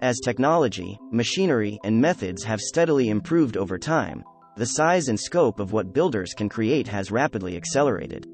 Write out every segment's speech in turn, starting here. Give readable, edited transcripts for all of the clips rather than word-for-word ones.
As technology, machinery, and methods have steadily improved over time, the size and scope of what builders can create has rapidly accelerated.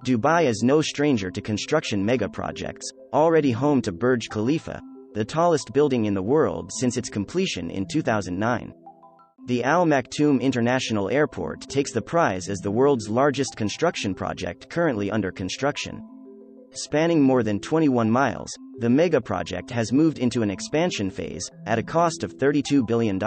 Dubai is no stranger to construction megaprojects, already home to Burj Khalifa, the tallest building in the world since its completion in 2009. The Al Maktoum International Airport takes the prize as the world's largest construction project currently under construction. Spanning more than 21 miles, the megaproject has moved into an expansion phase, at a cost of $32 billion.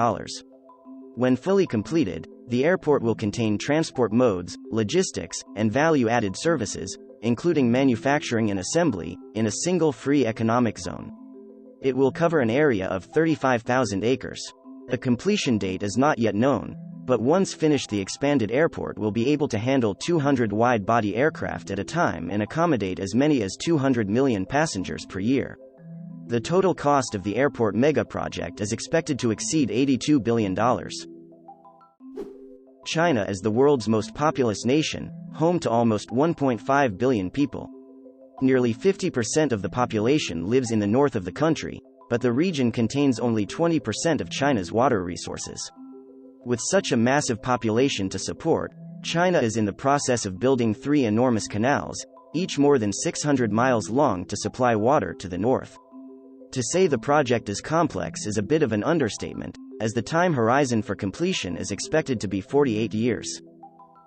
When fully completed, the airport will contain transport modes, logistics, and value-added services, including manufacturing and assembly, in a single free economic zone. It will cover an area of 35,000 acres. The completion date is not yet known, but once finished the expanded airport will be able to handle 200 wide-body aircraft at a time and accommodate as many as 200 million passengers per year. The total cost of the airport mega-project is expected to exceed $82 billion. China is the world's most populous nation, home to almost 1.5 billion people. Nearly 50% of the population lives in the north of the country, but the region contains only 20% of China's water resources. With such a massive population to support, China is in the process of building 3 enormous canals, each more than 600 miles long to supply water to the north. To say the project is complex is a bit of an understatement, as the time horizon for completion is expected to be 48 years.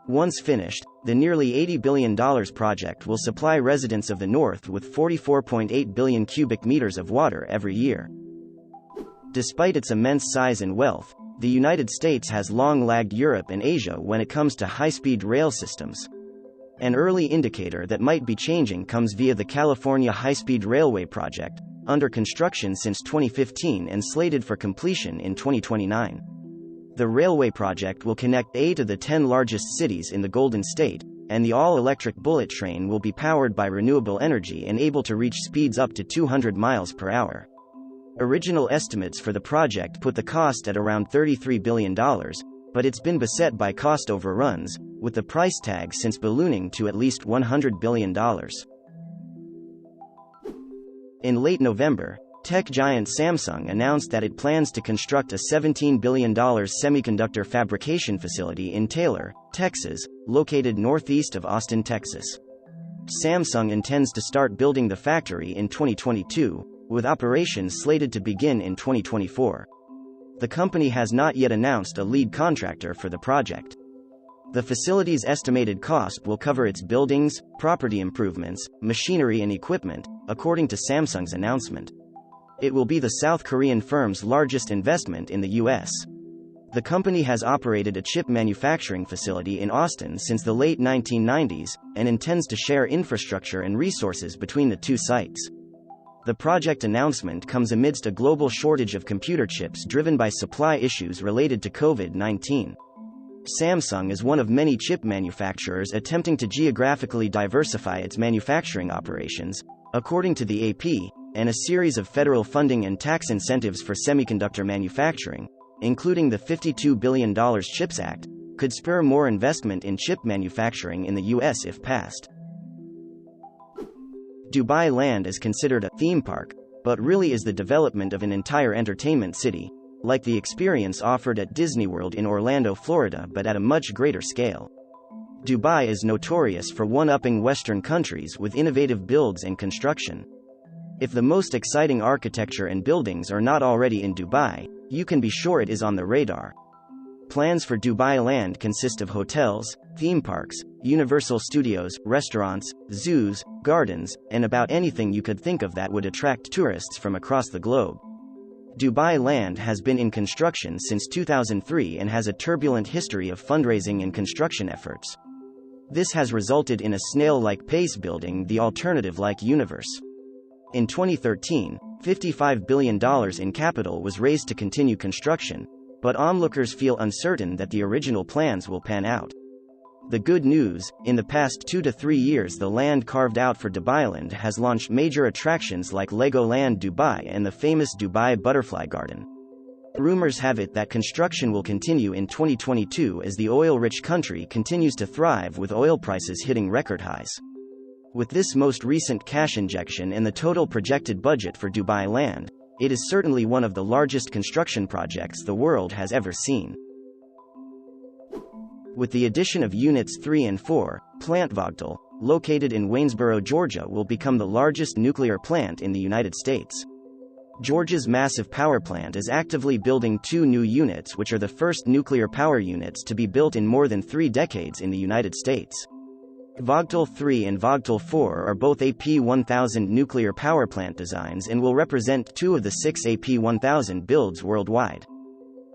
Once finished, the nearly $80 billion project will supply residents of the north with 44.8 billion cubic meters of water every year. Despite its immense size and wealth, the United States has long lagged Europe and Asia when it comes to high-speed rail systems. An early indicator that might be changing comes via the California High-Speed Railway project, under construction since 2015 and slated for completion in 2029. The railway project will connect 8 of the 10 largest cities in the Golden State, and the all-electric bullet train will be powered by renewable energy and able to reach speeds up to 200 miles per hour. Original estimates for the project put the cost at around $33 billion, but it's been beset by cost overruns, with the price tag since ballooning to at least $100 billion. In late November, tech giant Samsung announced that it plans to construct a $17 billion semiconductor fabrication facility in Taylor, Texas, located northeast of Austin, Texas. Samsung intends to start building the factory in 2022, with operations slated to begin in 2024. The company has not yet announced a lead contractor for the project. The facility's estimated cost will cover its buildings, property improvements, machinery and equipment, according to Samsung's announcement. It will be the South Korean firm's largest investment in the U.S. The company has operated a chip manufacturing facility in Austin since the late 1990s, and intends to share infrastructure and resources between the two sites. The project announcement comes amidst a global shortage of computer chips driven by supply issues related to COVID-19. Samsung is one of many chip manufacturers attempting to geographically diversify its manufacturing operations, according to the AP, and a series of federal funding and tax incentives for semiconductor manufacturing, including the $52 billion CHIPS Act, could spur more investment in chip manufacturing in the U.S. if passed. Dubai Land is considered a theme park, but really is the development of an entire entertainment city, like the experience offered at Disney World in Orlando, Florida, but at a much greater scale. Dubai is notorious for one-upping Western countries with innovative builds and construction. If the most exciting architecture and buildings are not already in Dubai, you can be sure it is on the radar. Plans for Dubai Land consist of hotels, theme parks, Universal Studios, restaurants, zoos, gardens, and about anything you could think of that would attract tourists from across the globe. Dubai Land has been in construction since 2003 and has a turbulent history of fundraising and construction efforts. This has resulted in a snail-like pace building the alternative-like universe. In 2013, $55 billion in capital was raised to continue construction, but onlookers feel uncertain that the original plans will pan out. The good news, in the past 2 to 3 years the land carved out for Dubailand has launched major attractions like Legoland Dubai and the famous Dubai Butterfly Garden. Rumors have it that construction will continue in 2022 as the oil-rich country continues to thrive with oil prices hitting record highs. With this most recent cash injection and the total projected budget for Dubai Land, It is certainly one of the largest construction projects the world has ever seen. With the addition of Units 3 and 4, Plant Vogtle, located in Waynesboro, Georgia, will become the largest nuclear plant in the United States. Georgia's massive power plant is actively building 2 new units, which are the first nuclear power units to be built in more than 3 decades in the United States. Vogtle 3 and Vogtle 4 are both AP1000 nuclear power plant designs and will represent 2 of the 6 AP1000 builds worldwide.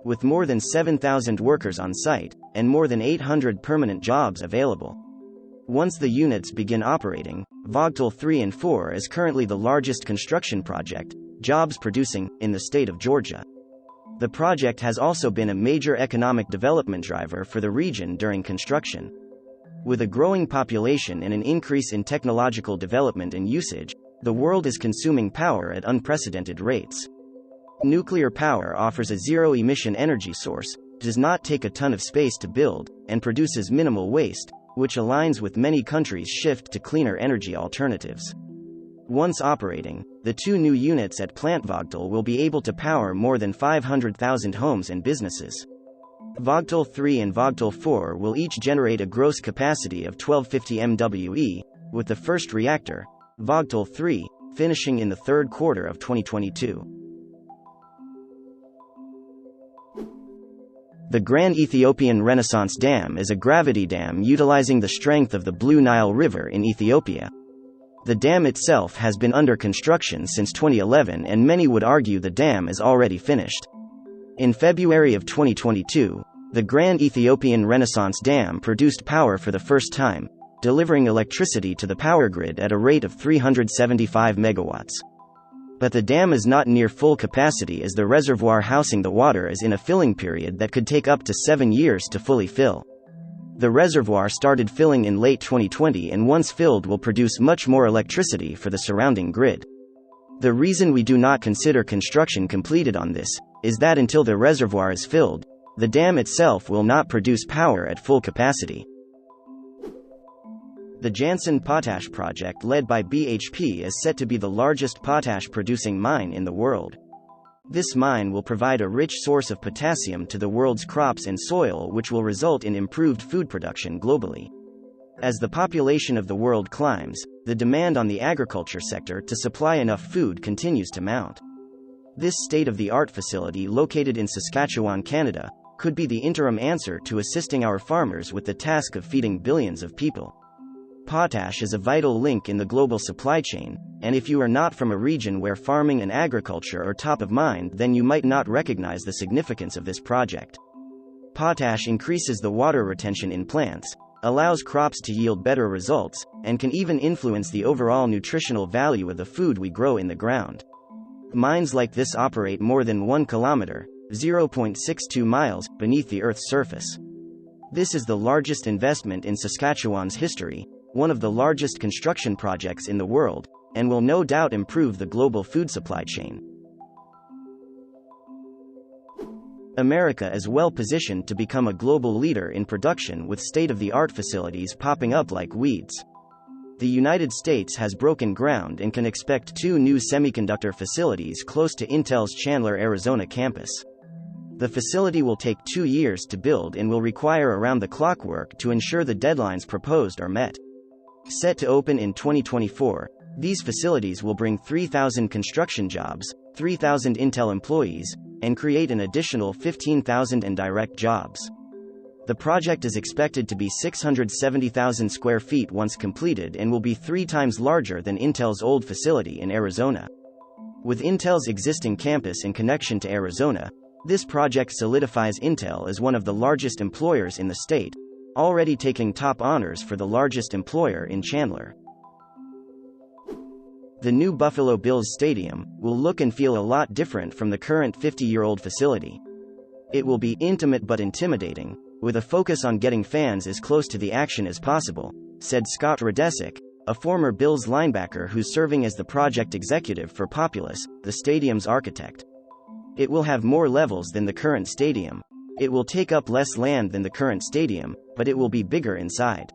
With more than 7,000 workers on site, and more than 800 permanent jobs available. Once the units begin operating, Vogtle 3 and 4 is currently the largest construction project, jobs producing, in the state of Georgia. The project has also been a major economic development driver for the region during construction. With a growing population and an increase in technological development and usage, the world is consuming power at unprecedented rates. Nuclear power offers a zero-emission energy source, does not take a ton of space to build, and produces minimal waste, which aligns with many countries' shift to cleaner energy alternatives. Once operating, the 2 new units at Plant Vogtle will be able to power more than 500,000 homes and businesses. Vogtle 3 and Vogtle 4 will each generate a gross capacity of 1250 MWe, with the first reactor, Vogtle 3, finishing in the third quarter of 2022. The Grand Ethiopian Renaissance Dam is a gravity dam utilizing the strength of the Blue Nile River in Ethiopia. The dam itself has been under construction since 2011, and many would argue the dam is already finished. In February of 2022, the Grand Ethiopian Renaissance Dam produced power for the first time, delivering electricity to the power grid at a rate of 375 megawatts. But the dam is not near full capacity, as the reservoir housing the water is in a filling period that could take up to 7 years to fully fill. The reservoir started filling in late 2020 and once filled will produce much more electricity for the surrounding grid. The reason we do not consider construction completed on this is that until the reservoir is filled, the dam itself will not produce power at full capacity. The Jansen potash project, led by BHP, is set to be the largest potash producing mine in the world. This mine will provide a rich source of potassium to the world's crops and soil, which will result in improved food production globally. As the population of the world climbs, the demand on the agriculture sector to supply enough food continues to mount. This state-of-the-art facility, located in Saskatchewan, Canada, could be the interim answer to assisting our farmers with the task of feeding billions of people. Potash is a vital link in the global supply chain, and if you are not from a region where farming and agriculture are top of mind, then you might not recognize the significance of this project. Potash increases the water retention in plants, allows crops to yield better results, and can even influence the overall nutritional value of the food we grow in the ground. Mines like this operate more than 1 kilometer, 0.62 miles, beneath the Earth's surface. This is the largest investment in Saskatchewan's history, one of the largest construction projects in the world, and will no doubt improve the global food supply chain. America is well positioned to become a global leader in production, with state-of-the-art facilities popping up like weeds. The United States has broken ground and can expect 2 new semiconductor facilities close to Intel's Chandler, Arizona campus. The facility will take 2 years to build and will require around-the-clock work to ensure the deadlines proposed are met. Set to open in 2024, these facilities will bring 3,000 construction jobs, 3,000 Intel employees, and create an additional 15,000 indirect jobs. The project is expected to be 670,000 square feet once completed and will be 3 times larger than Intel's old facility in Arizona. With Intel's existing campus in connection to Arizona, this project solidifies Intel as one of the largest employers in the state, already taking top honors for the largest employer in Chandler. The new Buffalo Bills Stadium will look and feel a lot different from the current 50-year-old facility. It will be intimate but intimidating, with a focus on getting fans as close to the action as possible, said Scott Radesick, a former Bills linebacker who's serving as the project executive for Populous, the stadium's architect. It will have more levels than the current stadium. It will take up less land than the current stadium, but it will be bigger inside.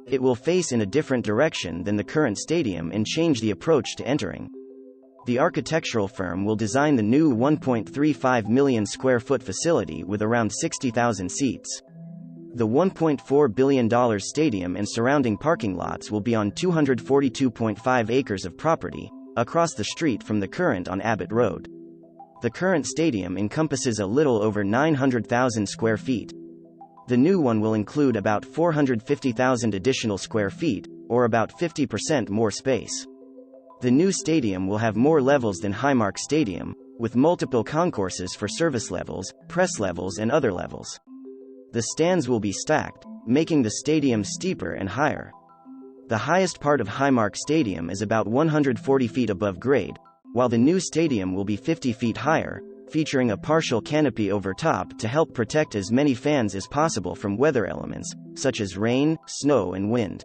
It will face in a different direction than the current stadium and change the approach to entering. The architectural firm will design the new 1.35 million square foot facility with around 60,000 seats. The $1.4 billion stadium and surrounding parking lots will be on 242.5 acres of property, across the street from the current on Abbott Road. The current stadium encompasses a little over 900,000 square feet. The new one will include about 450,000 additional square feet, or about 50% more space. The new stadium will have more levels than Highmark Stadium, with multiple concourses for service levels, press levels and other levels. The stands will be stacked, making the stadium steeper and higher. The highest part of Highmark Stadium is about 140 feet above grade, while the new stadium will be 50 feet higher, featuring a partial canopy over top to help protect as many fans as possible from weather elements, such as rain, snow and wind.